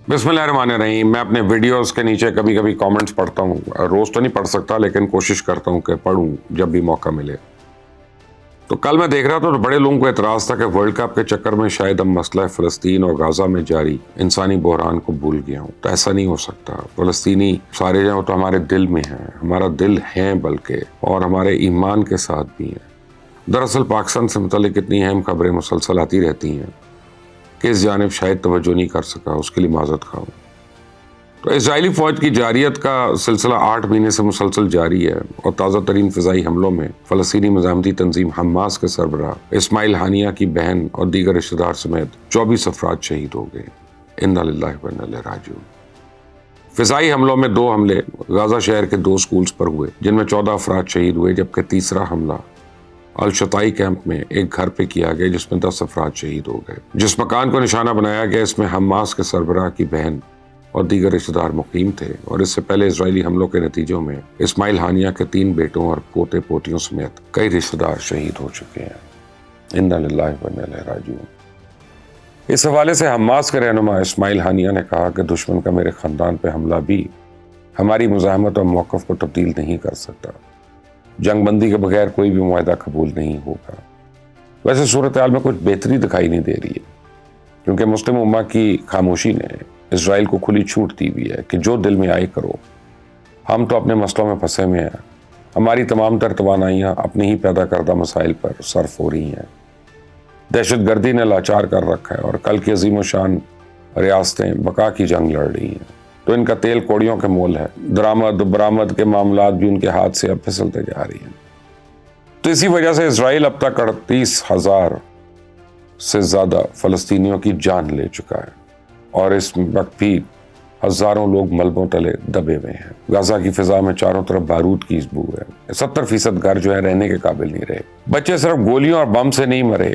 बिस्मिल्लाहिर्रहमानिर्रहीम। मैं अपने वीडियोस के नीचे कभी कभी कमेंट्स पढ़ता हूँ। रोज़ तो नहीं पढ़ सकता, लेकिन कोशिश करता हूँ कि पढ़ूँ जब भी मौका मिले। तो कल मैं देख रहा था तो बड़े लोगों को एतराज़ था कि वर्ल्ड कप के चक्कर में शायद हम मसला फ़लस्तीन और गाज़ा में जारी इंसानी बहरान को भूल गया हूँ। तो ऐसा नहीं हो सकता। फ़लस्तीनी सारे जो तो हमारे दिल में हैं, हमारा दिल है बल्कि, और हमारे ईमान के साथ भी हैं। दरअसल पाकिस्तान से मुतल्लिक इतनी अहम खबरें मुसलसल आती रहती हैं कि इस जानिब शायद तवज्जो नहीं कर सका, उसके लिए माज़रत खाऊं। तो इजरायली फ़ौज की जारियत का सिलसिला 8 महीने से मुसलसल जारी है और ताज़ा तरीन फ़िज़ाई हमलों में फ़लस्तीनी मज़ाहमती तंजीम हमास के सरबराह इस्माइल हानिया की बहन और दीगर रिश्तेदार समेत 24 अफराद शहीद हो गए। इन्ना लिल्लाहि व इन्ना इलैहि राजिऊन। फ़िज़ाई हमलों में 2 हमले गाज़ा शहर के 2 स्कूल्स पर हुए, जिनमें 14 अफराद शहीद हुए, जबकि तीसरा हमला अल-शताई कैंप में एक घर पे किया गया जिसमें 10 अफराद शहीद हो गए। जिस मकान को निशाना बनाया गया इसमें हमास के सरबराह की बहन और दीगर रिश्तेदार मुकीम थे, और इससे पहले इजरायली हमलों के नतीजों में इस्माइल हानिया के 3 बेटों और पोते पोतियों समेत कई रिश्तेदार शहीद हो चुके हैं। इन्ना लिल्लाहि व इन्ना इलैहि राजिऊन। इस हवाले से हमास के रहनुमा इस्माइल हानिया ने कहा कि दुश्मन का मेरे खानदान पे हमला भी हमारी मुज़ाहमत और मौक़िफ़ को तब्दील नहीं कर सकता। जंग बंदी के बगैर कोई भी मुआहदा कबूल नहीं होगा। वैसे सूरत हाल में कुछ बेहतरी दिखाई नहीं दे रही है, क्योंकि मुस्लिम उम्मा की खामोशी ने इजराइल को खुली छूट दी हुई है कि जो दिल में आए करो। हम तो अपने मसलों में फंसे हुए हैं। हमारी तमाम तर तवानाइयाँ अपनी ही पैदा करदा मसाइल पर सर्फ हो रही हैं। दहशत गर्दी ने लाचार कर रखा है और कल की अजीम शान रियासतें बका की जंग लड़ रही हैं, तो इनका तेल कोड़ियों के मोल है। दरामद बरामद के मामलात भी उनके हाथ से अब फिसलते जा रही हैं। तो इसी वजह से इजराइल अब तक 38,000 से ज़्यादा फ़लस्तीनियों की जान ले चुका है, और इस वक्त भी हज़ारों लोग मलबों तले दबे हुए हैं। गाज़ा की फ़िज़ा में चारों तरफ बारूद की बू है। 70% घर जो है रहने के काबिल नहीं रहे। बच्चे सिर्फ गोलियों और बम से नहीं मरे,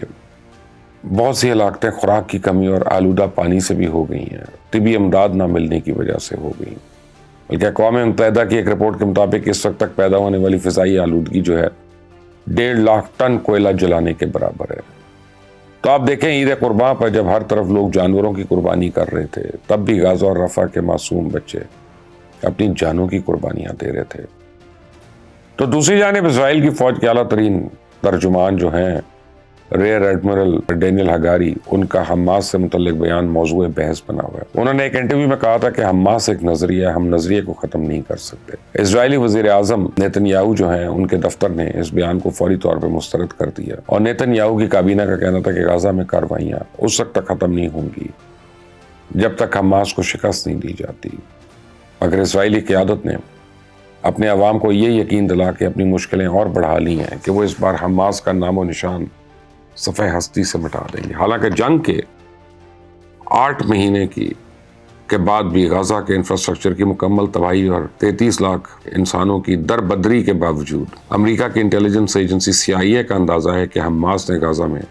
बहुत सी इलाक़तें खुराक की कमी और आलूदा पानी से भी हो गई हैं। तिबी इमदाद ना मिलने की वजह से हो गई। बल्कि अक़वाम मुत्तहिदा की एक रिपोर्ट के मुताबिक इस वक्त तक पैदा होने वाली फ़िज़ाई आलूदगी जो है 1.5 लाख टन कोयला जलाने के बराबर है। तो आप देखें, ईद कुर्बान पर जब हर तरफ लोग जानवरों की कुर्बानी कर रहे थे, तब भी गाज़ा और रफ़ा के मासूम बच्चे अपनी जानों की कुर्बानियाँ दे रहे थे। तो दूसरी जानिब इजराइल की फ़ौज के आला तरीन तर्जुमान जो हैं रेयर एडमिरल डेनियल हगारी, उनका हमास से मुतल्लिक बयान मौजूए बहस बना हुआ है। उन्होंने एक इंटरव्यू में कहा था कि हमास एक नज़रिया है, हम नज़रिए को ख़त्म नहीं कर सकते। इजरायली वज़ीर आज़म नेतन्याहू जो हैं, उनके दफ्तर ने इस बयान को फौरी तौर पर मुस्तरद कर दिया, और नेतन्याहू की काबीना का कहना था कि गाज़ा में कार्रवाइयाँ उस वक्त तक ख़त्म नहीं होंगी जब तक हमास को शिकस्त नहीं दी जाती। अगर इजरायली क़यादत ने अपने अवाम को ये यकीन दिला के अपनी मुश्किलें और बढ़ा ली हैं कि वो इस बार हमास का नामो निशान सफ़े हस्ती से मिटा देंगे। हालांकि जंग के 8 महीने के बाद भी गाज़ा के इंफ्रास्ट्रक्चर की मुकम्मल तबाही और 33 लाख इंसानों की दरबदरी के बावजूद अमेरिका की इंटेलिजेंस एजेंसी CIA का अंदाज़ा है कि हमास ने गाज़ा में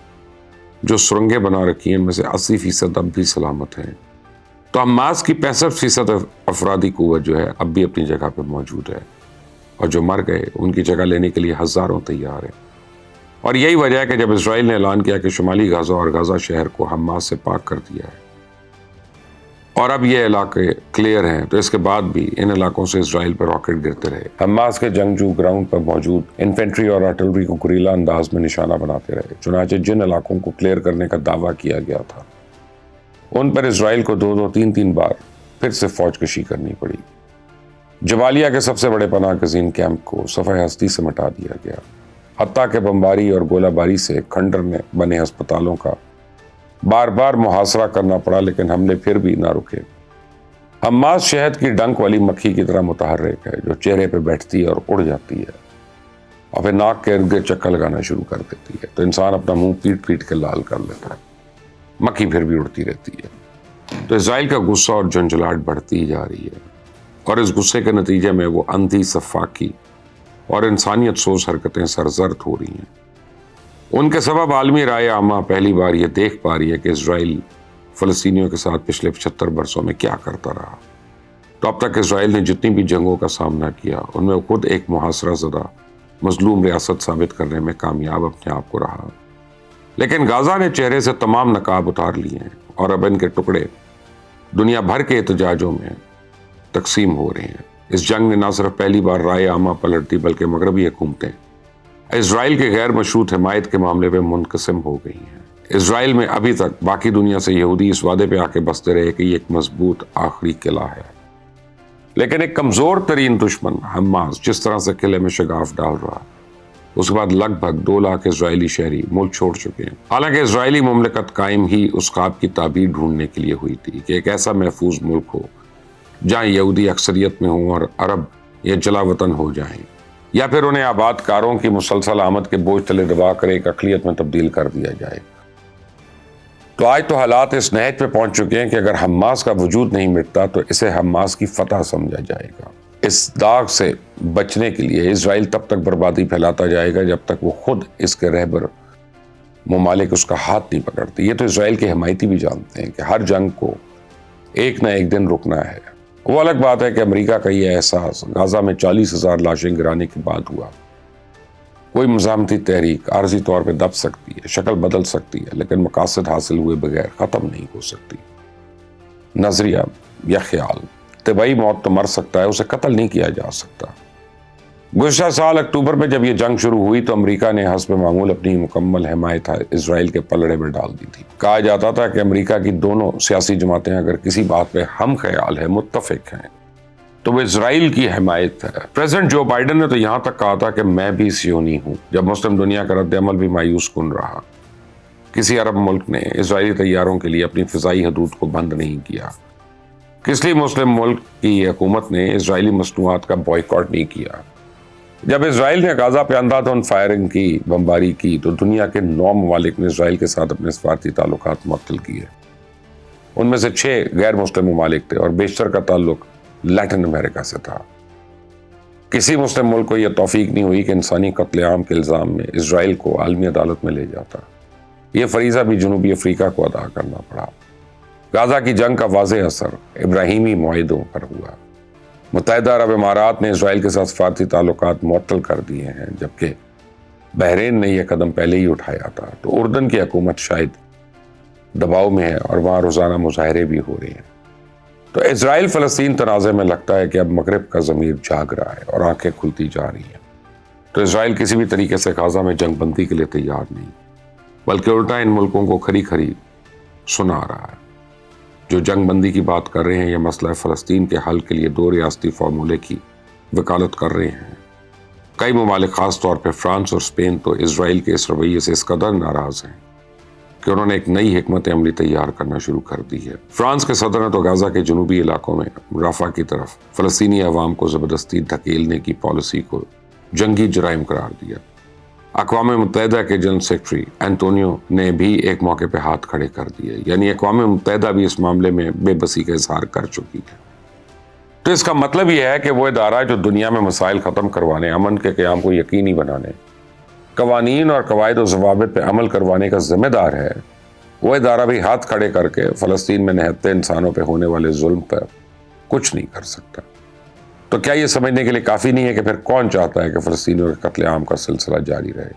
जो सुरंगें बना रखी हैं, इनमें से 80% अब भी सलामत हैं। तो हमास की 65% अफरादी कुव्वत जो है अब भी अपनी जगह पर मौजूद है, और जो मर गए उनकी जगह लेने के लिए हज़ारों तैयार हैं। और यही वजह है कि जब इजराइल ने ऐलान किया कि शुमाली गाज़ा और गाज़ा शहर को हमास से पाक कर दिया है और अब ये इलाके क्लियर हैं, तो इसके बाद भी इन इलाकों से इजराइल पर रॉकेट गिरते रहे। हमास के जंगजू ग्राउंड पर मौजूद इन्फेंट्री और आर्टिलरी को गुरीला अंदाज में निशाना बनाते रहे। चुनांचे जिन इलाकों को क्लियर करने का दावा किया गया था, उन पर इजराइल को 2-2, 3-3 बार फिर से फौज कशी करनी पड़ी। जबालिया के सबसे बड़े पनाह गज़ीन कैंप को सफ़े हस्ती से मिटा दिया गया। हत्ता के बमबारी और गोलाबारी से खंडर में बने अस्पतालों का बार बार मुहासरा करना पड़ा, लेकिन हमले फिर भी ना रुके। हमास शहद की डंक वाली मक्खी की तरह मुतहर्रिक है, जो चेहरे पे बैठती है और उड़ जाती है और फिर नाक के इर्द चक्कर लगाना शुरू कर देती है, तो इंसान अपना मुंह पीट पीट के लाल कर लेता है। मक्खी फिर भी उड़ती रहती है। तो इजराइल का गुस्सा और झंझलाहट बढ़ती ही जा रही है, और इस गुस्से के नतीजे में वो अंधी सफाकी और इंसानियत सोच हरकतें सरजर्द हो रही हैं। उनके सबब आलमी राय आमा पहली बार ये देख पा रही है कि इजराइल फ़लस्तीनियों के साथ पिछले 75 बरसों में क्या करता रहा। तो अब तक इजराइल ने जितनी भी जंगों का सामना किया, उनमें खुद एक मुहासरा ज़दा मजलूम रियासत साबित करने में कामयाब अपने आप को रहा। लेकिन गाज़ा ने चेहरे से तमाम नकाब उतार लिए हैं, और अब इनके टुकड़े دنیا بھر کے احتجاجوں میں تقسیم ہو رہے ہیں۔ اس جنگ نے نہ صرف پہلی بار رائے عامہ پلٹ دی بلکہ مغربی حکومتیں اسرائیل کے غیر مشروط حمایت کے معاملے میں منقسم ہو گئی ہیں۔ اسرائیل میں ابھی تک باقی دنیا سے یہودی اس وعدے پہ آ کے بستے رہے کہ یہ ایک مضبوط آخری قلعہ ہے، لیکن ایک کمزور ترین دشمن حماس جس طرح سے قلعے میں شگاف ڈال رہا، اس کے بعد لگ بھگ 2 لاکھ اسرائیلی شہری ملک چھوڑ چکے ہیں۔ حالانکہ اسرائیلی مملکت قائم ہی اس خواب کی تعبیر ڈھونڈنے کے لیے ہوئی تھی کہ ایک ایسا محفوظ ملک ہو جہاں یہودی اکثریت میں ہوں اور عرب یا جلا وطن ہو جائیں، یا پھر انہیں آباد کاروں کی مسلسل آمد کے بوجھ تلے دبا کر ایک اقلیت میں تبدیل کر دیا جائے۔ تو آج تو حالات اس نہج پہ پہنچ چکے ہیں کہ اگر حماس کا وجود نہیں مٹتا تو اسے حماس کی فتح سمجھا جائے گا۔ اس داغ سے بچنے کے لیے اسرائیل تب تک بربادی پھیلاتا جائے گا جب تک وہ خود اس کے رہبر ممالک اس کا ہاتھ نہیں پکڑتے۔ یہ تو اسرائیل کے حمایتی بھی جانتے ہیں کہ ہر جنگ کو ایک نہ ایک دن رکنا ہے۔ وہ الگ بات ہے کہ امریکہ کا یہ احساس غزہ میں 40,000 لاشیں گرانے کے بعد ہوا۔ کوئی مزاحمتی تحریک عارضی طور پہ دب سکتی ہے، شکل بدل سکتی ہے، لیکن مقاصد حاصل ہوئے بغیر ختم نہیں ہو سکتی۔ نظریہ یا خیال طبعی موت تو مر سکتا ہے، اسے قتل نہیں کیا جا سکتا۔ گزشتہ سال اکتوبر میں جب یہ جنگ شروع ہوئی تو امریکہ نے حسب معمول اپنی مکمل حمایت اسرائیل کے پلڑے میں ڈال دی تھی۔ کہا جاتا تھا کہ امریکہ کی دونوں سیاسی جماعتیں اگر کسی بات پہ ہم خیال ہے، متفق ہیں، تو وہ اسرائیل کی حمایت ہے۔ پریزیڈنٹ جو بائیڈن نے تو یہاں تک کہا تھا کہ میں بھی صہیونی ہوں، جب مسلم دنیا کا رد عمل بھی مایوس کن رہا۔ کسی عرب ملک نے اسرائیلی طیاروں کے لیے اپنی فضائی حدود کو بند نہیں کیا۔ کسی مسلم ملک کی حکومت نے اسرائیلی مصنوعات کا بائیکاٹ نہیں کیا۔ جب اسرائیل نے غزہ پہ اندھا دھند فائرنگ کی، بمباری کی، تو دنیا کے 9 ممالک نے اسرائیل کے ساتھ اپنے سفارتی تعلقات معطل کیے۔ ان میں سے 6 غیر مسلم ممالک تھے اور بیشتر کا تعلق لیٹن امریکہ سے تھا۔ کسی مسلم ملک کو یہ توفیق نہیں ہوئی کہ انسانی قتل عام کے الزام میں اسرائیل کو عالمی عدالت میں لے جاتا۔ یہ فریضہ بھی جنوبی افریقہ کو ادا کرنا پڑا۔ غزہ کی جنگ کا واضح اثر ابراہیمی معاہدوں پر ہوا۔ متحدہ عرب امارات نے اسرائیل کے ساتھ سفارتی تعلقات معطل کر دیے ہیں، جبکہ بحرین نے یہ قدم پہلے ہی اٹھایا تھا۔ تو اردن کی حکومت شاید دباؤ میں ہے اور وہاں روزانہ مظاہرے بھی ہو رہے ہیں۔ تو اسرائیل فلسطین تنازع میں لگتا ہے کہ اب مغرب کا ضمیر جاگ رہا ہے اور آنکھیں کھلتی جا رہی ہیں۔ تو اسرائیل کسی بھی طریقے سے غزہ میں جنگ بندی کے لیے تیار نہیں، بلکہ الٹا ان ملکوں کو کھری کھری سنا رہا ہے۔ جو جنگ بندی کی بات کر رہے ہیں یا مسئلہ فلسطین کے حل کے لیے 2 ریاستی فارمولے کی وکالت کر رہے ہیں۔ کئی ممالک خاص طور پہ فرانس اور اسپین تو اسرائیل کے اس رویے سے اس قدر ناراض ہیں کہ انہوں نے ایک نئی حکمت عملی تیار کرنا شروع کر دی ہے۔ فرانس کے صدر نے تو غزہ کے جنوبی علاقوں میں رفح کی طرف فلسطینی عوام کو زبردستی دھکیلنے کی پالیسی کو جنگی جرائم قرار دیا۔ اقوام متحدہ کے جنرل سیکرٹری اینٹونیو نے بھی ایک موقع پہ ہاتھ کھڑے کر دیے، یعنی اقوام متحدہ بھی اس معاملے میں بے بسی کا اظہار کر چکی ہے۔ تو اس کا مطلب یہ ہے کہ وہ ادارہ جو دنیا میں مسائل ختم کروانے، امن کے قیام کو یقینی بنانے، قوانین اور قواعد و ضوابط پہ عمل کروانے کا ذمہ دار ہے، وہ ادارہ بھی ہاتھ کھڑے کر کے فلسطین میں نہتے انسانوں پہ ہونے والے ظلم پر کچھ نہیں کر سکتا۔ تو کیا یہ سمجھنے کے لیے کافی نہیں ہے کہ پھر کون چاہتا ہے کہ فلسطینیوں کے قتل عام کا سلسلہ جاری رہے،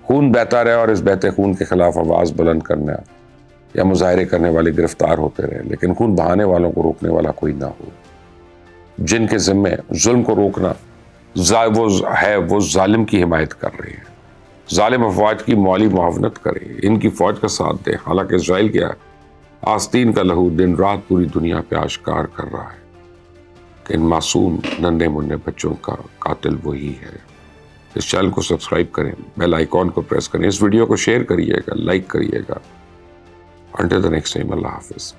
خون بہتا رہے اور اس بہتے خون کے خلاف آواز بلند کرنا یا مظاہرے کرنے والے گرفتار ہوتے رہے، لیکن خون بہانے والوں کو روکنے والا کوئی نہ ہو؟ جن کے ذمے ظلم کو روکنا وہ ظالم کی حمایت کر رہے ہیں، ظالم افواج کی مالی معاونت کریں، ان کی فوج کا ساتھ دیں، حالانکہ اسرائیل کے آستین کا لہو دن رات پوری دنیا پہ آشکار کر رہا ہے کہ ان معصوم ننھے منھے بچوں کا قاتل وہی ہے۔ اس چینل کو سبسکرائب کریں، بیل آئیکن کو پریس کریں، اس ویڈیو کو شیئر کریے گا، لائک کریے گا۔ انٹل دی نیکسٹ ٹائم، اللہ حافظ۔